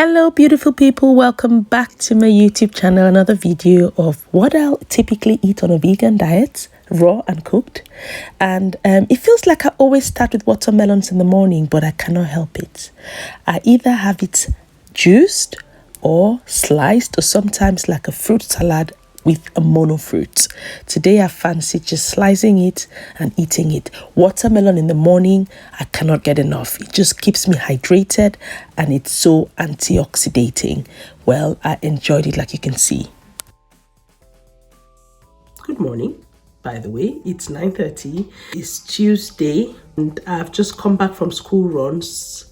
Hello beautiful people, welcome back to my YouTube channel. Another video of what I'll typically eat on a vegan diet, raw and cooked. And it feels like I always start with watermelons in the morning, but I cannot help it. I either have it juiced or sliced, or sometimes like a fruit salad with a mono fruit. Today I fancy just slicing it and eating it. Watermelon in the morning, I cannot get enough. It just keeps me hydrated and it's so antioxidating. Well, I enjoyed it, like you can see. Good morning. By the way, it's 9:30. It's Tuesday and I've just come back from school runs.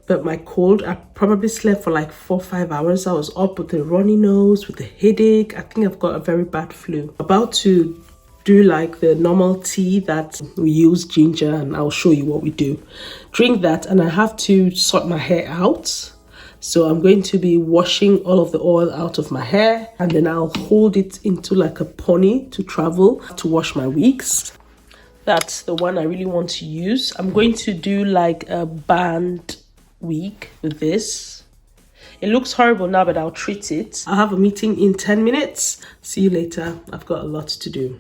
But my cold, I probably slept for like 4 or 5 hours. I was up with a runny nose, with a headache. I think I've got a very bad flu. About to do like the normal tea that we use, ginger, and I'll show you what we do. Drink that, and I have to sort my hair out. So I'm going to be washing all of the oil out of my hair, and then I'll hold it into like a pony to travel to wash my wigs. That's the one I really want to use. I'm going to do like a band wig with this. It looks horrible now, but I'll treat it. I'll have a meeting in 10 minutes. See you later. I've got a lot to do.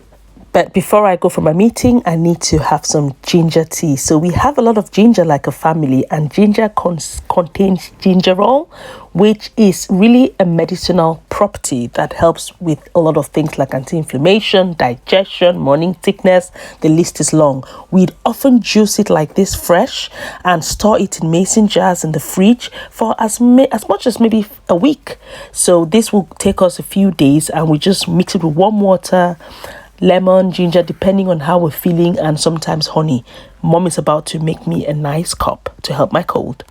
But before I go for my meeting, I need to have some ginger tea. So we have a lot of ginger like a family, and ginger contains gingerol, which is really a medicinal property that helps with a lot of things like anti-inflammation, digestion, morning sickness. The list is long. We'd often juice it like this fresh and store it in mason jars in the fridge for as much as maybe a week. So this will take us a few days, and we just mix it with warm water, lemon, ginger, depending on how we're feeling, and sometimes honey. Mom is about to make me a nice cup to help my cold.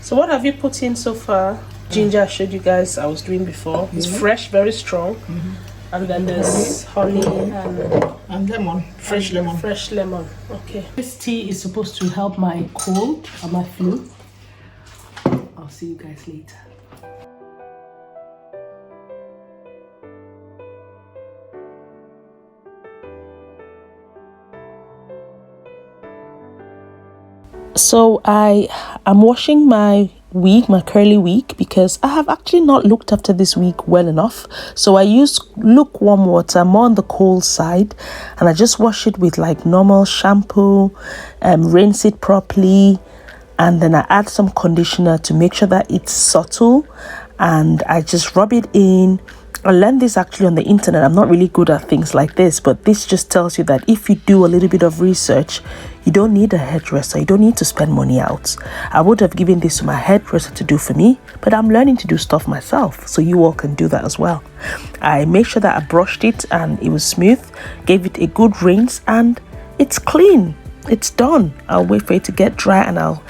So what have you put in so far? Ginger, I showed you guys I was doing before. It's fresh, very strong. And then there's honey and lemon, fresh lemon. Fresh lemon. Okay. This tea is supposed to help my cold and my flu. I'll see you guys later. So I'm washing my wig, my curly wig, because I have actually not looked after this wig well enough. So I use lukewarm water, more on the cold side, and I just wash it with like normal shampoo, rinse it properly, and then I add some conditioner to make sure that it's subtle, and I just rub it in. I learned this actually on the internet. I'm not really good at things like this, but this just tells you that if you do a little bit of research, you don't need a hairdresser. You don't need to spend money out. I would have given this to my hairdresser to do for me, but I'm learning to do stuff myself, so you all can do that as well. I made sure that I brushed it and it was smooth, gave it a good rinse, and it's clean. It's done. I'll wait for it to get dry and I'll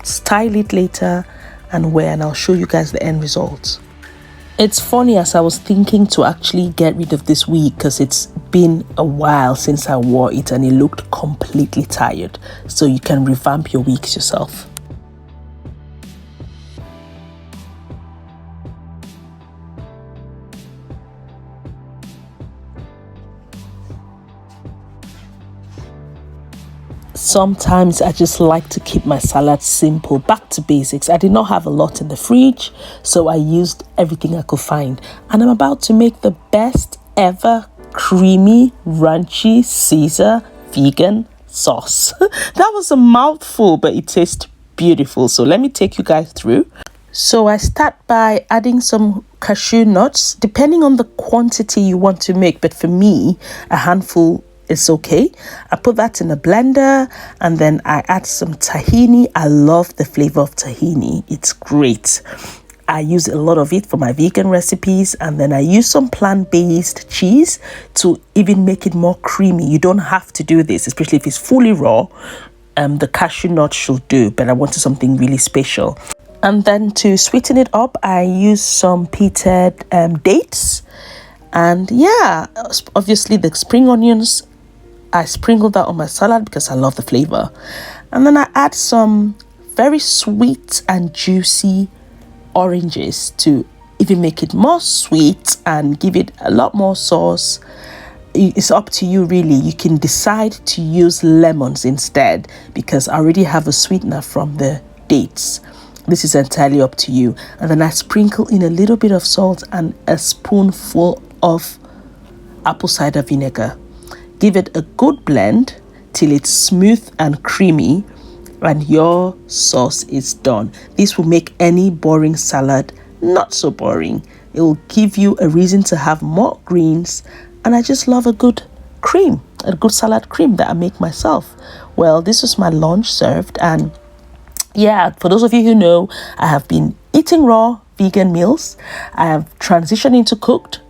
style it later and wear, and I'll show you guys the end result. It's funny, as I was thinking to actually get rid of this wig because it's been a while since I wore it and it looked completely tired. So you can revamp your wigs yourself. Sometimes I just like to keep my salad simple, back to basics. I did not have a lot in the fridge, so I used everything I could find. And I'm about to make the best ever creamy, runchy Caesar vegan sauce. That was a mouthful, but it tastes beautiful. So let me take you guys through. So I start by adding some cashew nuts, depending on the quantity you want to make. But for me, a handful is okay. I put that in a blender, and then I add some tahini. I love the flavor of tahini. It's great. I use a lot of it for my vegan recipes, and then I use some plant-based cheese to even make it more creamy. You don't have to do this, especially if it's fully raw. The cashew nut should do, but I wanted something really special. And then to sweeten it up, I use some pitted dates. And yeah, obviously the spring onions, I sprinkle that on my salad because I love the flavor. And then I add some very sweet and juicy oranges to even make it more sweet and give it a lot more sauce. It's up to you really. You can decide to use lemons instead because I already have a sweetener from the dates. This is entirely up to you. And then I sprinkle in a little bit of salt and a spoonful of apple cider vinegar. Give it a good blend till it's smooth and creamy, and your sauce is done. This will make any boring salad not so boring. It will give you a reason to have more greens, and I just love a good cream, a good salad cream that I make myself. Well, this was my lunch served, and yeah, for those of you who know, I have been eating raw vegan meals. I have transitioned into cooked.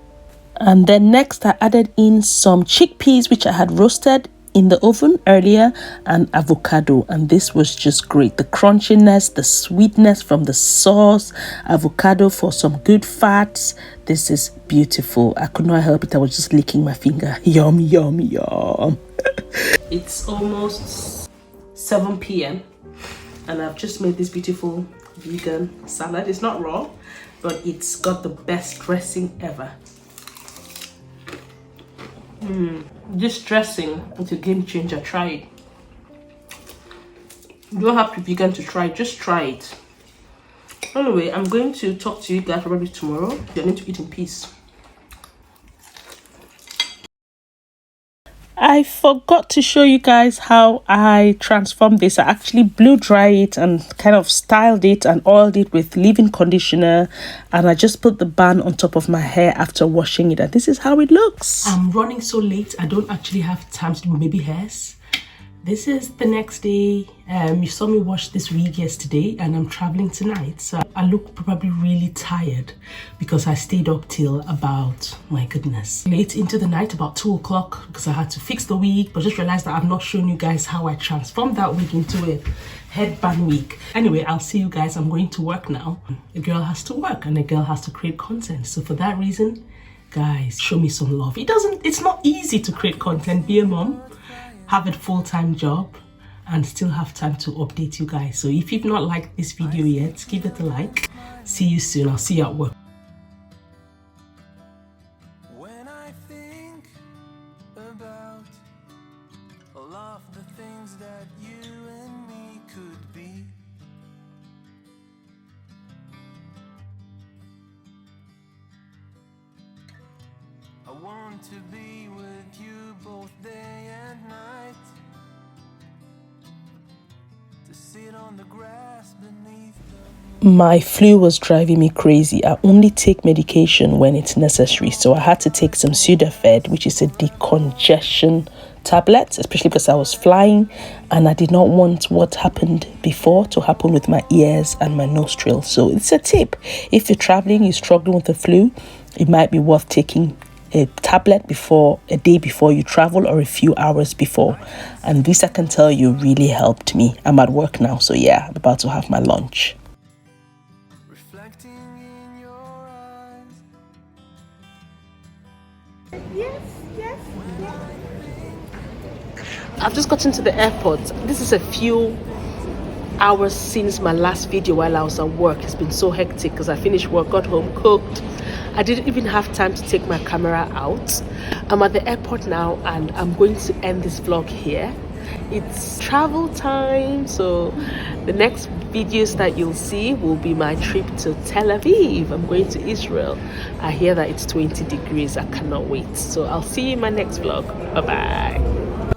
And then next I added in some chickpeas, which I had roasted in the oven earlier, and avocado. And this was just great. The crunchiness, the sweetness from the sauce, avocado for some good fats. This is beautiful. I could not help it. I was just licking my finger. Yum, yum, yum. It's almost 7 p.m. and I've just made this beautiful vegan salad. It's not raw, but it's got the best dressing ever. This dressing is a game changer. Try it. You don't have to be vegan to try it, just try it. Anyway, I'm going to talk to you guys probably tomorrow. You're going to eat in peace. I forgot to show you guys how I transformed this. I actually blow dry it and kind of styled it and oiled it with leave-in conditioner, and I just put the band on top of my hair after washing it, and this is how it looks. I'm running so late, I don't actually have time to do baby hairs. This is the next day. You saw me wash this wig yesterday, and I'm traveling tonight, so I look probably really tired because I stayed up till about, my goodness, late into the night, about 2 o'clock, because I had to fix the wig. But just realized that I've not shown you guys how I transformed that wig into a headband wig. Anyway, I'll see you guys. I'm going to work now. A girl has to work and a girl has to create content, so for that reason, guys, show me some love. It's not easy to create content, be a mom, have a full-time job, and still have time to update you guys. So if you've not liked this video yet, give it a like. See you soon. I'll see you at work. When I think about all of the things that you and me could be, I want to be with you both day and night, to sit on the grass beneath the... My flu was driving me crazy. I only take medication when it's necessary, so I had to take some Sudafed, which is a decongestion tablet, especially because I was flying and I did not want what happened before to happen with my ears and my nostrils. So it's a tip. If you're traveling, you're struggling with the flu, it might be worth taking a tablet a day before you travel, or a few hours before. And this, I can tell you, really helped me. I'm at work now, so yeah, I'm about to have my lunch. Reflecting in your eyes. Yes. I've just gotten to the airport. This is a few hours since my last video while I was at work. It's been so hectic because I finished work, got home, cooked. I didn't even have time to take my camera out. I'm at the airport now, and I'm going to end this vlog here. It's travel time, so the next videos that you'll see will be my trip to Tel Aviv. I'm going to Israel. I hear that it's 20 degrees. I cannot wait. So I'll see you in my next vlog. Bye bye.